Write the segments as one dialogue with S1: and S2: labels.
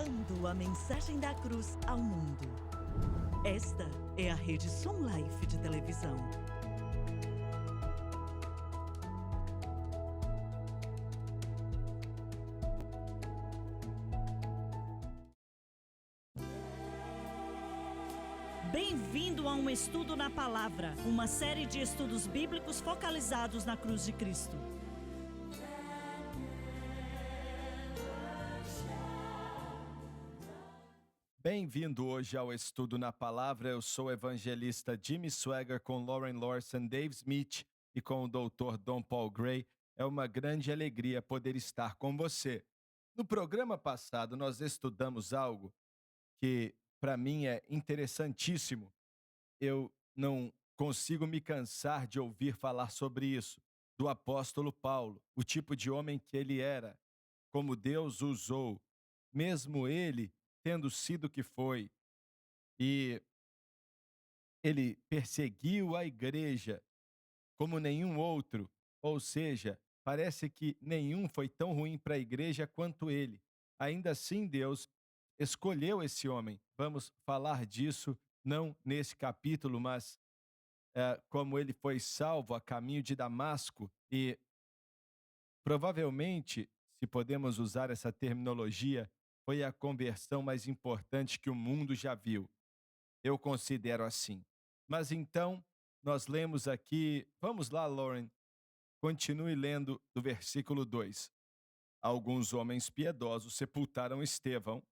S1: levando a mensagem da cruz ao mundo. Esta é a Rede Som Life de televisão. Bem-vindo a um estudo na palavra, uma série de estudos bíblicos focalizados na cruz de Cristo.
S2: Bem-vindo hoje ao Estudo na Palavra. Eu sou o evangelista Jimmy Swaggart com Lauren Lawson, Dave Smith e com o Dr. Don Paul Gray. É uma grande alegria poder estar com você. No programa passado, nós estudamos algo que, para mim, é interessantíssimo. Eu não consigo me cansar de ouvir falar sobre isso, do apóstolo Paulo, o tipo de homem que ele era, como Deus o usou, mesmo ele tendo sido o que foi, e ele perseguiu a igreja como nenhum outro, ou seja, parece que nenhum foi tão ruim para a igreja quanto ele. Ainda assim, Deus escolheu esse homem. Vamos falar disso não nesse capítulo, mas como ele foi salvo a caminho de Damasco e provavelmente, se podemos usar essa terminologia, foi a conversão mais importante que o mundo já viu. Eu considero assim. Mas então, nós lemos aqui, vamos lá, Lauren, continue lendo do versículo 2. Alguns homens piedosos sepultaram Estevão.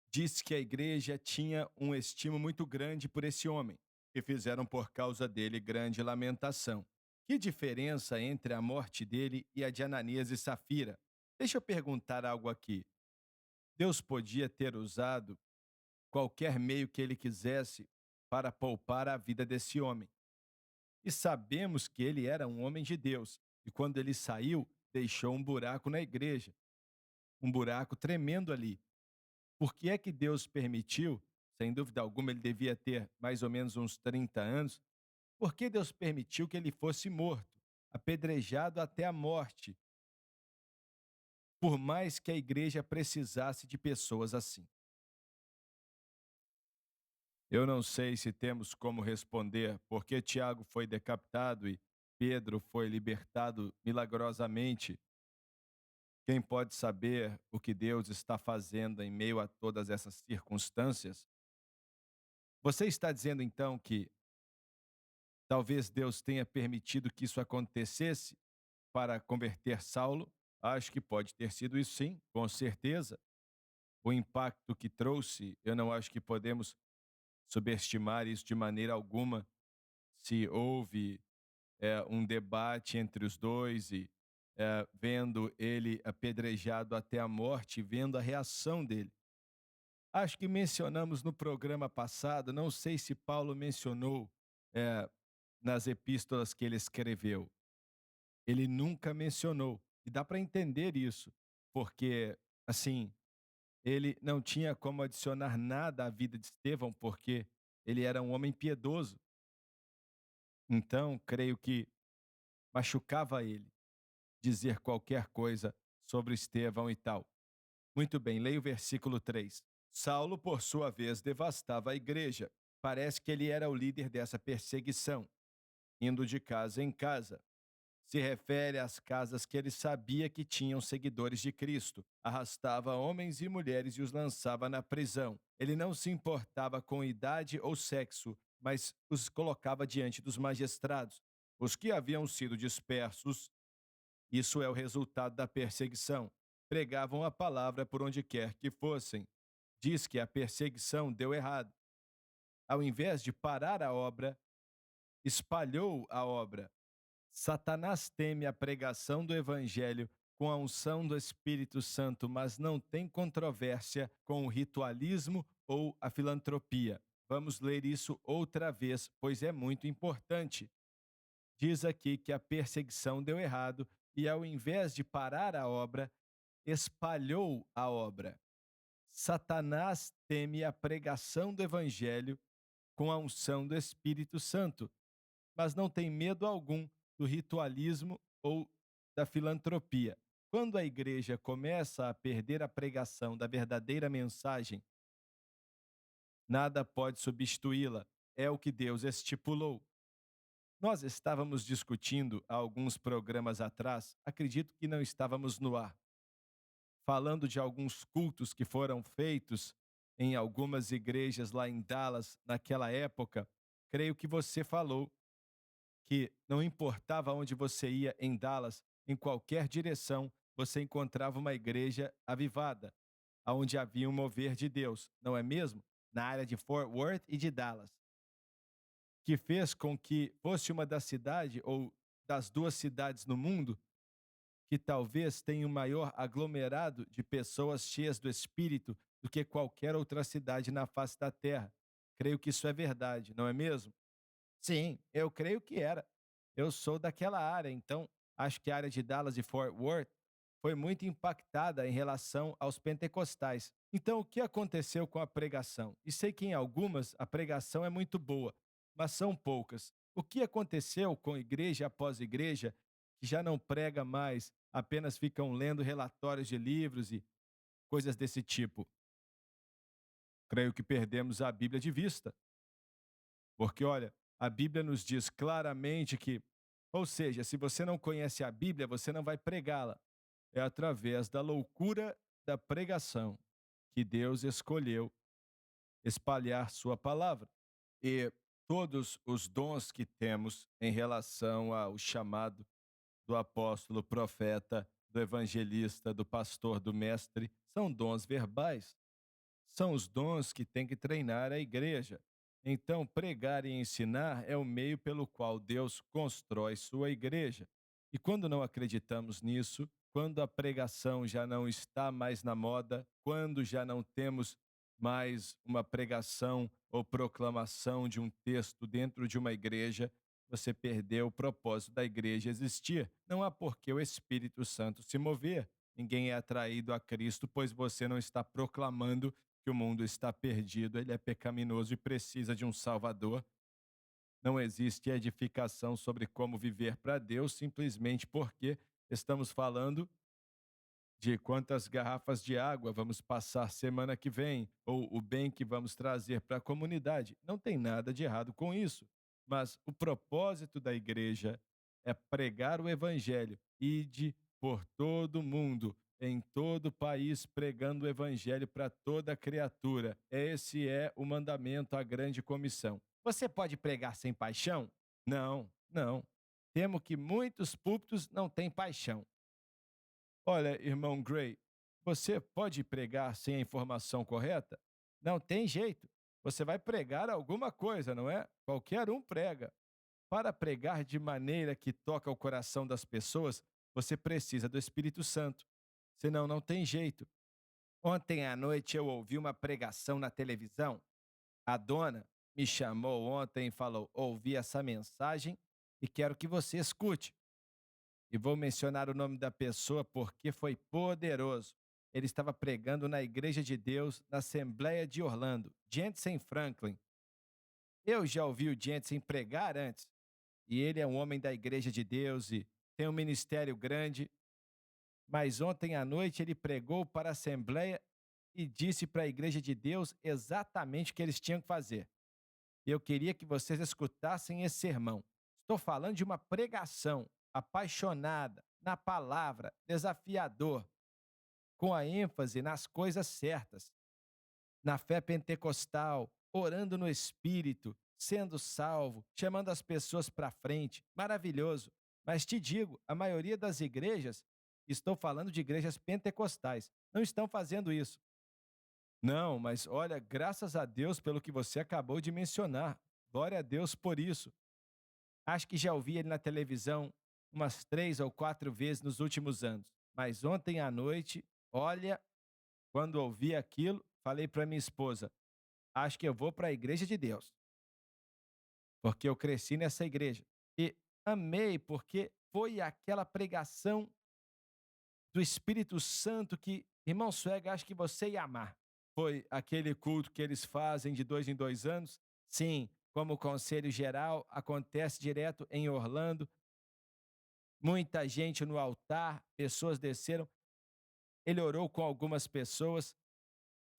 S2: Diz que a igreja tinha um estima muito grande por esse homem, e fizeram por causa dele grande lamentação. Que diferença entre a morte dele e a de Ananias e Safira? Deixa eu perguntar algo aqui. Deus podia ter usado qualquer meio que ele quisesse para poupar a vida desse homem. E sabemos que ele era um homem de Deus, e quando ele saiu, deixou um buraco na igreja, um buraco tremendo ali. Por que é que Deus permitiu? Sem dúvida alguma, ele devia ter mais ou menos uns 30 anos. Por que Deus permitiu que ele fosse morto, apedrejado até a morte, por mais que a igreja precisasse de pessoas assim? Eu não sei se temos como responder por que Tiago foi decapitado e Pedro foi libertado milagrosamente. Quem pode saber o que Deus está fazendo em meio a todas essas circunstâncias? Você está dizendo então que talvez Deus tenha permitido que isso acontecesse para converter Saulo? Acho que pode ter sido isso, sim, com certeza. O impacto que trouxe, eu não acho que podemos subestimar isso de maneira alguma. Se houve um debate entre os dois e vendo ele apedrejado até a morte, vendo a reação dele. Acho que mencionamos no programa passado, não sei se Paulo mencionou eh, nas epístolas que ele escreveu. Ele nunca mencionou. E dá para entender isso, porque, assim, ele não tinha como adicionar nada à vida de Estevão, porque ele era um homem piedoso. Então, creio que machucava ele dizer qualquer coisa sobre Estevão e tal. Muito bem, leia o versículo 3. Saulo, por sua vez, devastava a igreja. Parece que ele era o líder dessa perseguição, indo de casa em casa. Se refere às casas que ele sabia que tinham seguidores de Cristo. Arrastava homens e mulheres e os lançava na prisão. Ele não se importava com idade ou sexo, mas os colocava diante dos magistrados. Os que haviam sido dispersos, isso é o resultado da perseguição, pregavam a palavra por onde quer que fossem. Diz que a perseguição deu errado. Ao invés de parar a obra, espalhou a obra. Satanás teme a pregação do Evangelho com a unção do Espírito Santo, mas não tem controvérsia com o ritualismo ou a filantropia. Vamos ler isso outra vez, pois é muito importante. Diz aqui que a perseguição deu errado e, ao invés de parar a obra, espalhou a obra. Satanás teme a pregação do Evangelho com a unção do Espírito Santo, mas não tem medo algum do ritualismo ou da filantropia. Quando a igreja começa a perder a pregação da verdadeira mensagem, nada pode substituí-la. É o que Deus estipulou. Nós estávamos discutindo há alguns programas atrás, acredito que não estávamos no ar, falando de alguns cultos que foram feitos em algumas igrejas lá em Dallas naquela época. Creio que você falou que não importava onde você ia em Dallas, em qualquer direção, você encontrava uma igreja avivada, aonde havia um mover de Deus, não é mesmo? Na área de Fort Worth e de Dallas, que fez com que fosse uma das cidades ou das duas cidades no mundo que talvez tenha o maior aglomerado de pessoas cheias do Espírito do que qualquer outra cidade na face da terra. Creio que isso é verdade, não é mesmo? Sim, eu creio que era. Eu sou daquela área, então acho que a área de Dallas e Fort Worth foi muito impactada em relação aos pentecostais. Então, o que aconteceu com a pregação? E sei que em algumas a pregação é muito boa, mas são poucas. O que aconteceu com igreja após igreja que já não prega mais, apenas ficam lendo relatórios de livros e coisas desse tipo? Creio que perdemos a Bíblia de vista. Porque, olha, a Bíblia nos diz claramente que, ou seja, se você não conhece a Bíblia, você não vai pregá-la. É através da loucura da pregação que Deus escolheu espalhar sua palavra. E todos os dons que temos em relação ao chamado do apóstolo, profeta, do evangelista, do pastor, do mestre, são dons verbais. São os dons que tem que treinar a igreja. Então, pregar e ensinar é o meio pelo qual Deus constrói sua igreja. E quando não acreditamos nisso, quando a pregação já não está mais na moda, quando já não temos mais uma pregação ou proclamação de um texto dentro de uma igreja, você perdeu o propósito da igreja existir. Não há por que o Espírito Santo se mover. Ninguém é atraído a Cristo, pois você não está proclamando que o mundo está perdido, ele é pecaminoso e precisa de um Salvador. Não existe edificação sobre como viver para Deus simplesmente porque estamos falando de quantas garrafas de água vamos passar semana que vem, ou o bem que vamos trazer para a comunidade. Não tem nada de errado com isso. Mas o propósito da igreja é pregar o evangelho, ide por todo o mundo, em todo o país, pregando o evangelho para toda criatura. Esse é o mandamento, a grande comissão. Você pode pregar sem paixão? Não, não. Temo que muitos púlpitos não têm paixão. Olha, irmão Gray, você pode pregar sem a informação correta? Não tem jeito. Você vai pregar alguma coisa, não é? Qualquer um prega. Para pregar de maneira que toca o coração das pessoas, você precisa do Espírito Santo. Senão, não tem jeito. Ontem à noite eu ouvi uma pregação na televisão. A dona me chamou ontem e falou: ouvi essa mensagem e quero que você escute. E vou mencionar o nome da pessoa porque foi poderoso. Ele estava pregando na Igreja de Deus, na Assembleia de Orlando, Jensen Franklin. Eu já ouvi o Jensen pregar antes, e ele é um homem da Igreja de Deus e tem um ministério grande, mas ontem à noite ele pregou para a Assembleia e disse para a Igreja de Deus exatamente o que eles tinham que fazer. E eu queria que vocês escutassem esse sermão. Estou falando de uma pregação apaixonada, na palavra, desafiador, com a ênfase nas coisas certas, na fé pentecostal, orando no Espírito, sendo salvo, chamando as pessoas para frente. Maravilhoso. Mas te digo, a maioria das igrejas, estou falando de igrejas pentecostais, não estão fazendo isso. Não, mas olha, graças a Deus pelo que você acabou de mencionar. Glória a Deus por isso. Acho que já ouvi ele na televisão umas 3 ou 4 vezes nos últimos anos. Mas ontem à noite, olha, quando ouvi aquilo, falei para minha esposa: acho que eu vou para a igreja de Deus, porque eu cresci nessa igreja. E amei, porque foi aquela pregação do Espírito Santo que, irmão Suega, acho que você ia amar. Foi aquele culto que eles fazem de 2 em 2 anos? Sim, como o conselho geral, acontece direto em Orlando. muita gente no altar, pessoas desceram. Ele orou com algumas pessoas,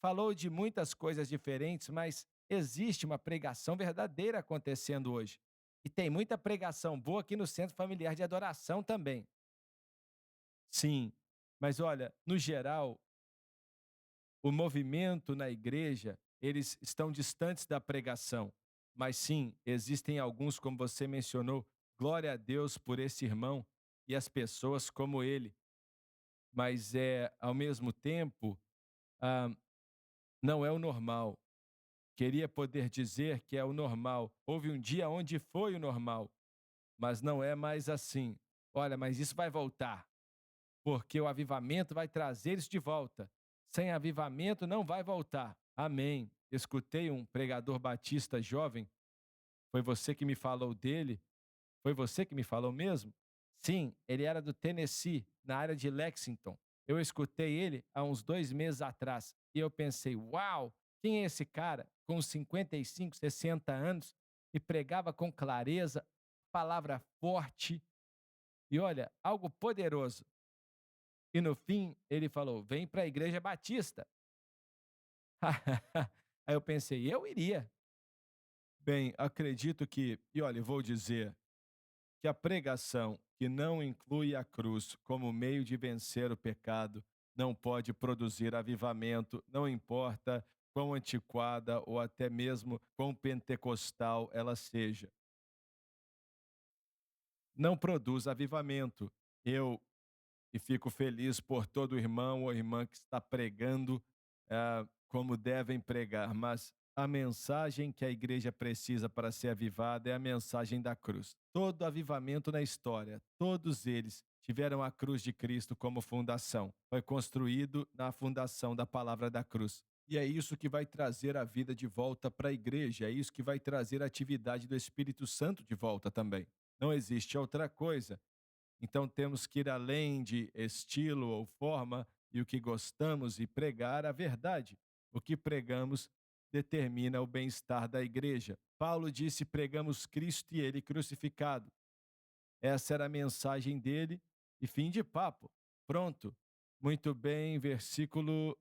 S2: falou de muitas coisas diferentes, mas existe uma pregação verdadeira acontecendo hoje. E tem muita pregação boa aqui no Centro Familiar de Adoração também. Sim, mas olha, no geral, o movimento na igreja, eles estão distantes da pregação. Mas sim, existem alguns, como você mencionou, glória a Deus por esse irmão e as pessoas como ele. Mas ao mesmo tempo, ah, não é o normal. Queria poder dizer que é o normal. Houve um dia onde foi o normal, mas não é mais assim. Olha, mas isso vai voltar, porque o avivamento vai trazer isso de volta. Sem avivamento não vai voltar. Amém. Escutei um pregador batista jovem, foi você que me falou dele? Foi você que me falou mesmo? Sim, ele era do Tennessee, na área de Lexington. Eu escutei ele há uns 2 meses atrás e eu pensei, uau, quem é esse cara com 55, 60 anos e pregava com clareza, palavra forte e olha, algo poderoso. E no fim ele falou, vem para a igreja batista. Aí eu pensei, eu iria. Bem, acredito que, e olha, vou dizer, que a pregação que não inclui a cruz como meio de vencer o pecado não pode produzir avivamento, não importa quão antiquada ou até mesmo quão pentecostal ela seja. Não produz avivamento. Eu e fico feliz por todo irmão ou irmã que está pregando como devem pregar, mas a mensagem que a igreja precisa para ser avivada é a mensagem da cruz. Todo avivamento na história, todos eles tiveram a cruz de Cristo como fundação. Foi construído na fundação da palavra da cruz. E é isso que vai trazer a vida de volta para a igreja, é isso que vai trazer a atividade do Espírito Santo de volta também. Não existe outra coisa. Então temos que ir além de estilo ou forma e o que gostamos e pregar a verdade. O que pregamos determina o bem-estar da igreja. Paulo disse: pregamos Cristo e ele crucificado. Essa era a mensagem dele e fim de papo. Pronto. Muito bem, versículo.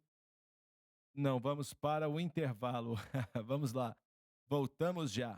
S2: Não, vamos para o intervalo. Vamos lá. Voltamos já.